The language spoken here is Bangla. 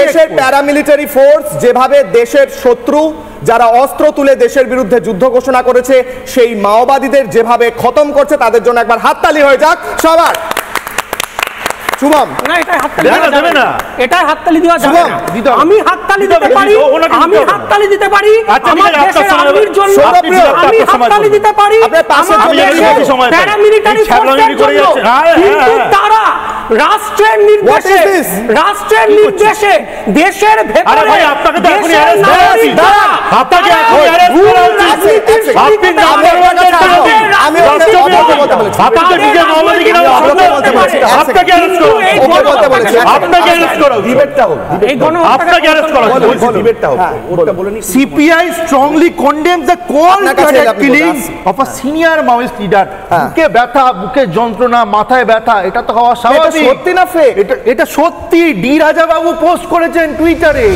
দেশের প্যারামিলিটারি ফোর্স যেভাবে দেশের শত্রু যারা অস্ত্র তুলে দেশের বিরুদ্ধে যুদ্ধ ঘোষণা করেছে সেই মাওবাদীদের যেভাবে খতম করছে তাদের জন্য একবার হাততালি হয়ে যাক সবার। শুভম না এটা হাততালি দেবে না, এটা হাততালি দেওয়া যাবে না। আমি হাততালি দিতে পারি, আমি হাততালি দিতে পারি আমার দেশের আর্মির জন্য, আমি হাততালি দিতে পারি প্যারামিলিটারি ফোর্সের জন্য, কিন্তু তারা রাষ্ট্রের নির্দেশে দেশের ভেতরে আপনাকে তো এখনই অ্যারেস্ট করা উচিত, আপনাকে এখনই অ্যারেস্ট করা উচিত। আপনি নাম্বার 1 আমি আপনাকে নিজের মাওবাদী কিনা আপনাকে অ্যারেস্ট করা আপনাকে অ্যারেস্ট করা ডিবেটটা হোক, এই আপনাকে অ্যারেস্ট করা ডিবেটটা হোক। ওটা বলেনি CPI strongly condemns the cold-blooded killing of a senior Maoist leader. বুকে ব্যথা, বুকে যন্ত্রণা, মাথায় ব্যথা, এটা তো হওয়া স্বাভাবিক। সত্যি না ফেক? এটা সত্যি। ডি রাজা বাবু পোস্ট করেছেন টুইটারে।